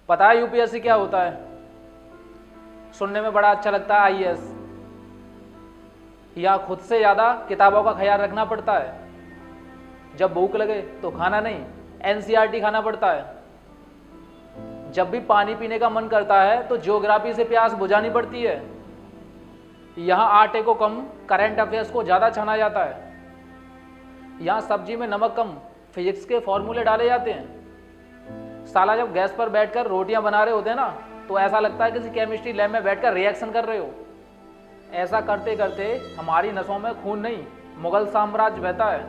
पता है यूपीएससी क्या होता है? सुनने में बड़ा अच्छा लगता है आईएएस। यहाँ खुद से ज़्यादा किताबों का ख्याल रखना पड़ता है। जब भूख लगे तो खाना नहीं, एनसीईआरटी खाना पड़ता है। जब भी पानी पीने का मन करता है तो ज्योग्राफी से प्यास बुझानी पड़ती है। यहाँ आटे को कम, करंट अफेयर्स को ज़्यादा छाना जाता है। यहाँ सब्जी में नमक कम, फिजिक्स के फॉर्मूले डाले जाते हैं। साला जब गैस पर बैठकर रोटियां बना रहे होते हैं ना, तो ऐसा लगता है किसी केमिस्ट्री लैब में बैठकर रिएक्शन कर रहे हो। ऐसा करते करते हमारी नसों में खून नहीं, मुगल साम्राज्य बहता है।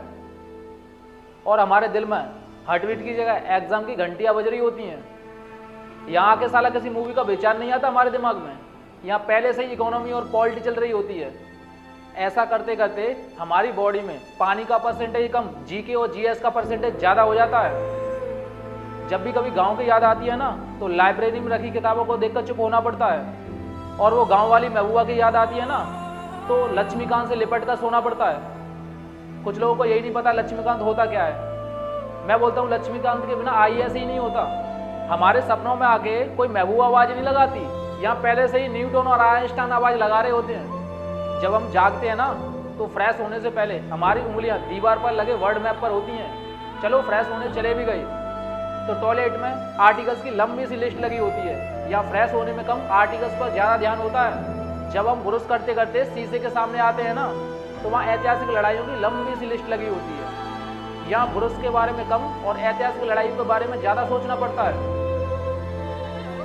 और हमारे दिल में हार्टबीट की जगह एग्जाम की घंटियां बज रही होती हैं। यहाँ आके साला किसी मूवी का विचार नहीं आता हमारे दिमाग में। यहाँ पहले से ही इकोनॉमी और पॉलिटी चल रही होती है। ऐसा करते करते हमारी बॉडी में पानी का परसेंटेज कम, जीके और जीएस का परसेंटेज ज़्यादा हो जाता है। जब भी कभी गांव की याद आती है ना, तो लाइब्रेरी में रखी किताबों को देखकर चुप होना पड़ता है। और वो गांव वाली महबूबा की याद आती है ना, तो लक्ष्मीकांत से लिपट कर सोना पड़ता है। कुछ लोगों को यही नहीं पता लक्ष्मीकांत होता क्या है। मैं बोलता हूँ लक्ष्मीकांत के बिना आईएएस ही नहीं होता। हमारे सपनों में आके कोई महबूबा आवाज़ नहीं लगाती। यहाँ पहले से ही न्यूटन और आइंस्टाइन आवाज़ लगा रहे होते हैं। जब हम जागते हैं ना, तो फ्रेश होने से पहले हमारी उंगलियां दीवार पर लगे वर्ड मैप पर होती हैं। चलो फ्रेश होने चले भी गई तो टॉयलेट में आर्टिकल्स की लंबी सी लिस्ट लगी होती है। या फ्रेश होने में कम, आर्टिकल्स पर ज़्यादा ध्यान होता है। जब हम ब्रश करते करते शीशे के सामने आते हैं ना, तो वहाँ ऐतिहासिक लड़ाइयों की लंबी सी लिस्ट लगी होती है। यहाँ ब्रश के बारे में कम और ऐतिहासिक लड़ाइयों के बारे में ज़्यादा सोचना पड़ता है।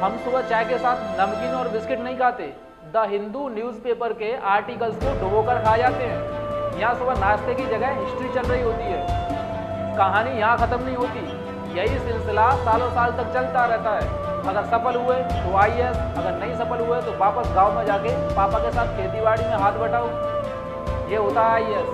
हम सुबह चाय के साथ नमकीन और बिस्किट नहीं खाते। द हिंदू न्यूज़पेपर के आर्टिकल्स को डुबोकर खा जाते हैं। यहाँ सुबह नाश्ते की जगह हिस्ट्री चल रही होती है। कहानी यहाँ ख़त्म नहीं होती। यही सिलसिला सालों साल तक चलता रहता है। अगर सफल हुए तो आईएएस, अगर नहीं सफल हुए तो वापस गांव में जाके पापा के साथ खेतीबाड़ी में हाथ बटाओ। ये होता है आईएएस।